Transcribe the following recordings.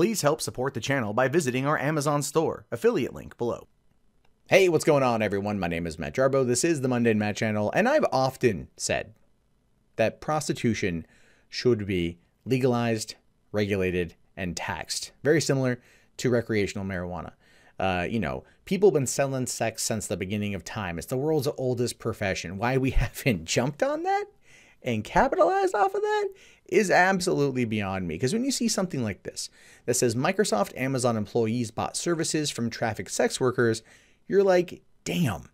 Please help support the channel by visiting our Amazon store, affiliate link below. Hey, what's going on everyone? My name is Matt Jarbo. This is the Mundane Matt channel, and I've often said that prostitution should be legalized, regulated, and taxed. Very similar to recreational marijuana. People have been selling sex since the beginning of time. It's the world's oldest profession. Why we haven't jumped on that and capitalized off of that is absolutely beyond me. Because when you see something like this that says Microsoft Amazon employees bought services from trafficked sex workers, you're like, damn,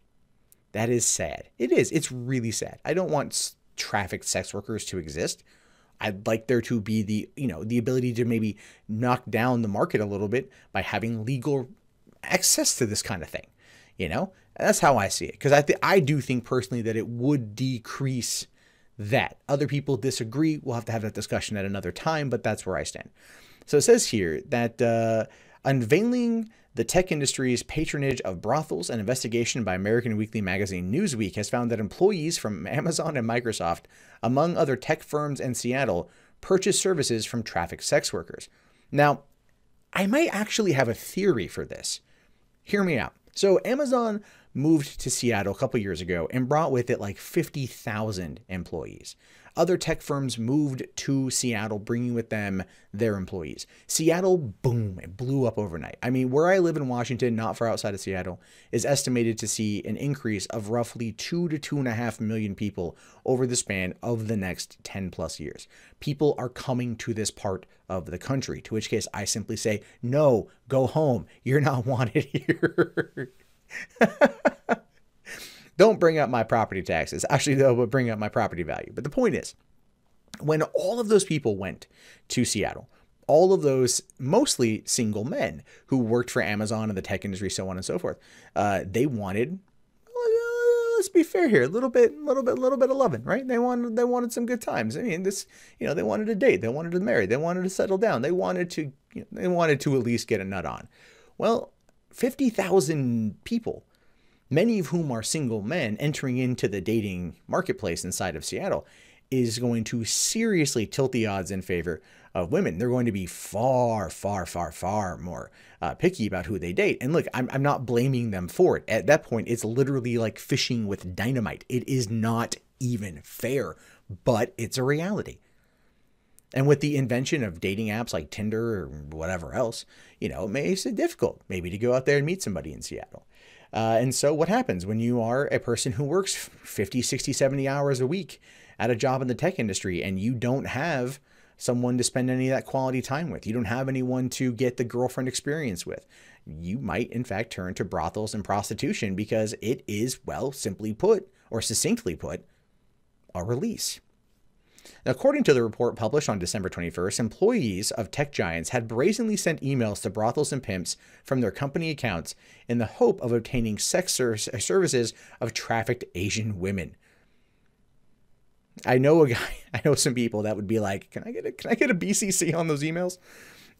that is sad. It is. It's really sad. I don't want trafficked sex workers to exist. I'd like there to be the ability to maybe knock down the market a little bit by having legal access to this kind of thing. That's how I see it. Because I do think personally that it would decrease that. Other people disagree. We'll have to have that discussion at another time, but that's where I stand. So it says here that unveiling the tech industry's patronage of brothels, an investigation by American weekly magazine Newsweek has found that employees from Amazon and Microsoft, among other tech firms in Seattle, purchase services from trafficked sex workers. Now, I might actually have a theory for this. Hear me out. So Amazon moved to Seattle a couple years ago and brought with it like 50,000 employees. Other tech firms moved to Seattle, bringing with them their employees. Seattle, boom, it blew up overnight. I mean, where I live in Washington, not far outside of Seattle, is estimated to see an increase of roughly 2 to 2.5 million people over the span of the next 10 plus years. People are coming to this part of the country, to which case I simply say, no, go home. You're not wanted here. Don't bring up my property taxes. Actually, though, but bring up my property value. But the point is, when all of those people went to Seattle, all of those mostly single men who worked for Amazon and the tech industry, so on and so forth, they wanted, let's be fair here, a little bit of loving, right? They wanted some good times. I mean, they wanted to date, they wanted to marry, they wanted to settle down, they wanted to at least get a nut on. Well, 50,000 people, many of whom are single men, entering into the dating marketplace inside of Seattle is going to seriously tilt the odds in favor of women. They're going to be far, far, far, far more picky about who they date. And look, I'm not blaming them for it. At that point, it's literally like fishing with dynamite. It is not even fair, but it's a reality. And with the invention of dating apps like Tinder or whatever else, it makes it difficult maybe to go out there and meet somebody in Seattle. And so what happens when you are a person who works 50, 60, 70 hours a week at a job in the tech industry and you don't have someone to spend any of that quality time with? You don't have anyone to get the girlfriend experience with. You might, in fact, turn to brothels and prostitution because it is, well, simply put, or succinctly put, a release. Now, according to the report published on December 21st, employees of tech giants had brazenly sent emails to brothels and pimps from their company accounts in the hope of obtaining sex services of trafficked Asian women. I know some people that would be like, can I get a BCC on those emails?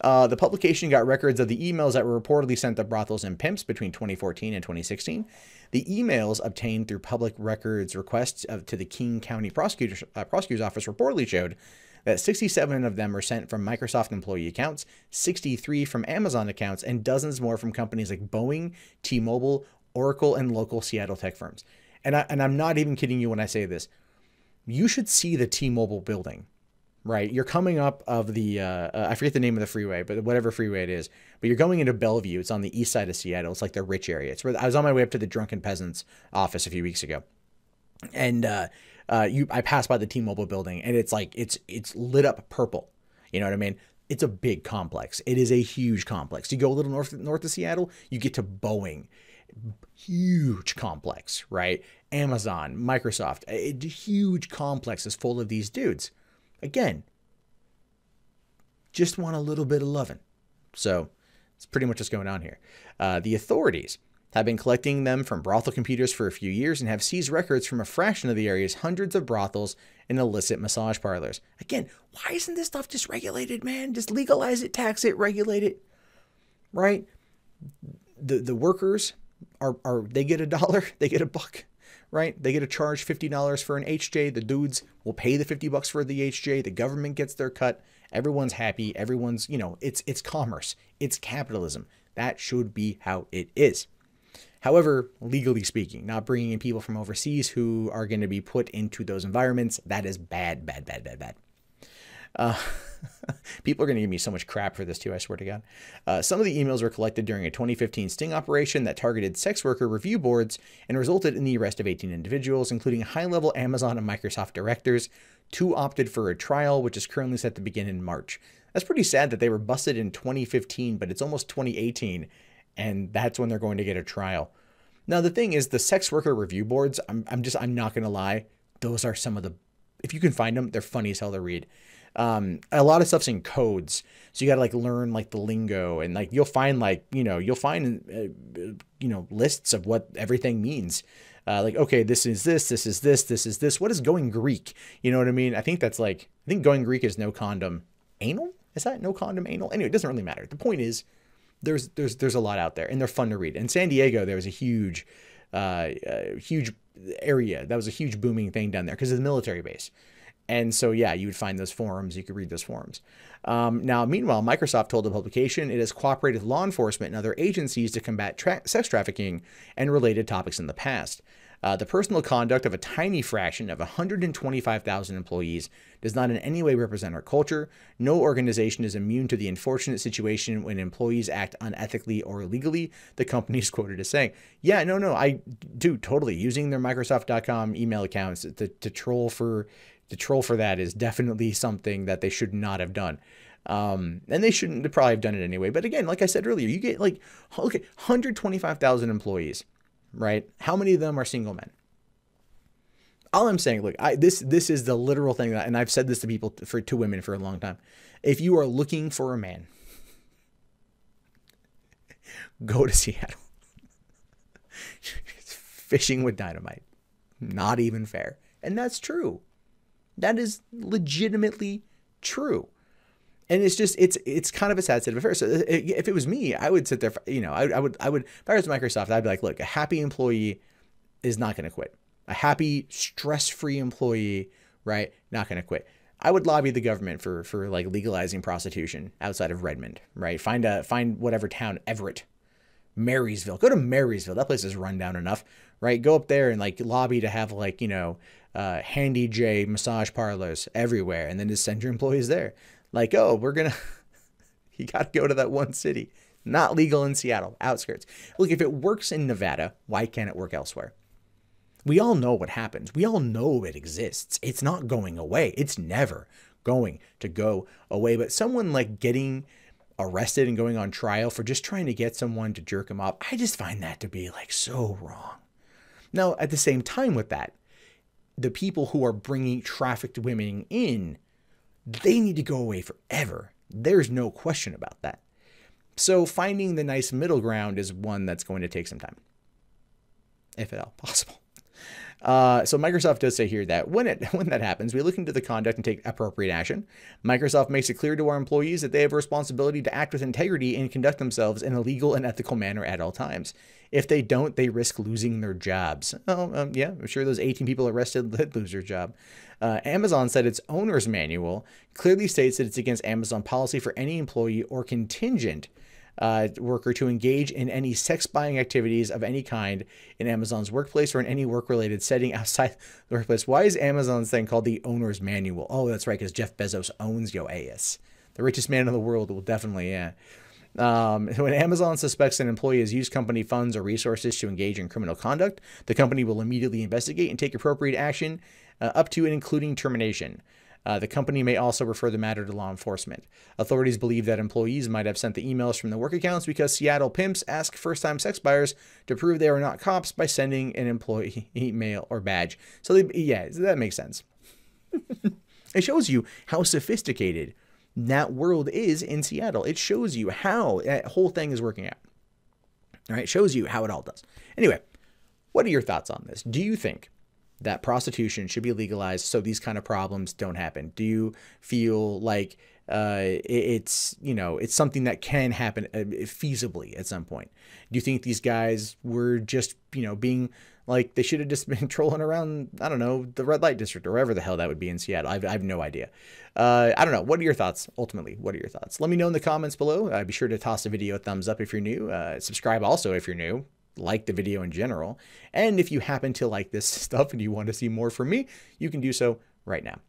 The publication got records of the emails that were reportedly sent to brothels and pimps between 2014 and 2016. The emails obtained through public records requests to the King County Prosecutor's Office reportedly showed that 67 of them were sent from Microsoft employee accounts, 63 from Amazon accounts, and dozens more from companies like Boeing, T-Mobile, Oracle, and local Seattle tech firms. And I'm not even kidding you when I say this. You should see the T-Mobile building. Right, you're coming up of the, I forget the name of the freeway, but whatever freeway it is, but you're going into Bellevue. It's on the east side of Seattle. It's like the rich area. It's where I was on my way up to the Drunken Peasants office a few weeks ago. And I passed by the T-Mobile building and it's like, it's lit up purple. You know what I mean? It's a big complex. It is a huge complex. You go a little north of Seattle, you get to Boeing. Huge complex, right? Amazon, Microsoft, a huge complex is full of these dudes. Again, just want a little bit of loving. So it's pretty much what's going on here. The authorities have been collecting them from brothel computers for a few years and have seized records from a fraction of the area's hundreds of brothels and illicit massage parlors. Again, why isn't this stuff just regulated, man? Just legalize it, tax it, regulate it, right? The workers they get $1, they get $1. Right? They get to charge $50 for an HJ. The dudes will pay the $50 for the HJ. The government gets their cut. Everyone's happy. Everyone's, it's commerce. It's capitalism. That should be how it is. However, legally speaking, not bringing in people from overseas who are going to be put into those environments, that is bad, bad, bad, bad, bad. People are going to give me so much crap for this too, I swear to God. Some of the emails were collected during a 2015 sting operation that targeted sex worker review boards and resulted in the arrest of 18 individuals, including high-level Amazon and Microsoft directors. 2 opted for a trial, which is currently set to begin in March. That's pretty sad that they were busted in 2015, but it's almost 2018, and that's when they're going to get a trial. Now, the thing is, the sex worker review boards, I'm not going to lie, those are some of the, if you can find them, they're funny as hell to read. A lot of stuff's in codes, so you got to like learn like the lingo, and like you'll find lists of what everything means. Like, okay, this is this, this is this, this is this. What is going Greek? You know what I mean? I think going Greek is no condom anal. Is that no condom anal? Anyway, it doesn't really matter. The point is, there's a lot out there, and they're fun to read. In San Diego, there was a huge area that was a huge booming thing down there because of the military base. And so, yeah, you would find those forums. You could read those forums. Now, meanwhile, Microsoft told the publication it has cooperated with law enforcement and other agencies to combat sex trafficking and related topics in the past. The personal conduct of a tiny fraction of 125,000 employees does not in any way represent our culture. No organization is immune to the unfortunate situation when employees act unethically or illegally, the company is quoted as saying. Yeah, no, I do totally. Using their Microsoft.com email accounts to troll for that is definitely something that they should not have done. And they shouldn't have probably have done it anyway. But again, like I said earlier, you get 125,000 employees, right? How many of them are single men? All I'm saying, look, this is the literal thing that, and I've said this to people, to women for a long time. If you are looking for a man, go to Seattle. Fishing with dynamite. Not even fair. And that's true. That is legitimately true. And it's just, it's kind of a sad state of affairs. So if it was me, I would sit there, I would, if I was Microsoft, I'd be like, look, a happy employee is not going to quit. A happy, stress-free employee, right? Not going to quit. I would lobby the government for like legalizing prostitution outside of Redmond, right? Find whatever town, Everett, Marysville. Go to Marysville. That place is run down enough, right? Go up there and like lobby to have like, Handy J massage parlors everywhere, and then just send your employees there. Like, oh, you got to go to that one city. Not legal in Seattle, outskirts. Look, if it works in Nevada, why can't it work elsewhere? We all know what happens. We all know it exists. It's not going away. It's never going to go away. But someone like getting arrested and going on trial for just trying to get someone to jerk him off, I just find that to be like so wrong. Now, at the same time with that, the people who are bringing trafficked women in, they need to go away forever. There's no question about that. So finding the nice middle ground is one that's going to take some time, if at all possible. So Microsoft does say here that when that happens, we look into the conduct and take appropriate action. Microsoft makes it clear to our employees that they have a responsibility to act with integrity and conduct themselves in a legal and ethical manner at all times. If they don't, they risk losing their jobs. Yeah, I'm sure those 18 people arrested did lose their job. Amazon said its owner's manual clearly states that it's against Amazon policy for any employee or contingent worker to engage in any sex buying activities of any kind in Amazon's workplace or in any work-related setting outside the workplace. Why is Amazon's thing called the owner's manual? Oh, that's right, because Jeff Bezos owns your ass. The richest man in the world will definitely, yeah. When Amazon suspects an employee has used company funds or resources to engage in criminal conduct, the company will immediately investigate and take appropriate action up to and including termination. The company may also refer the matter to law enforcement. Authorities believe that employees might have sent the emails from their work accounts because Seattle pimps ask first-time sex buyers to prove they are not cops by sending an employee email or badge. So, that makes sense. It shows you how sophisticated that world is in Seattle. It shows you how that whole thing is working out. All right, it shows you how it all does. Anyway, what are your thoughts on this? Do you think that prostitution should be legalized so these kind of problems don't happen? Do you feel like it's something that can happen feasibly at some point? Do you think these guys were just, being Like, they should have just been trolling around, I don't know, the red light district or wherever the hell that would be in Seattle. I have no idea. I don't know. What are your thoughts, ultimately? What are your thoughts? Let me know in the comments below. Be sure to toss the video a thumbs up if you're new. Subscribe also if you're new. Like the video in general. And if you happen to like this stuff and you want to see more from me, you can do so right now.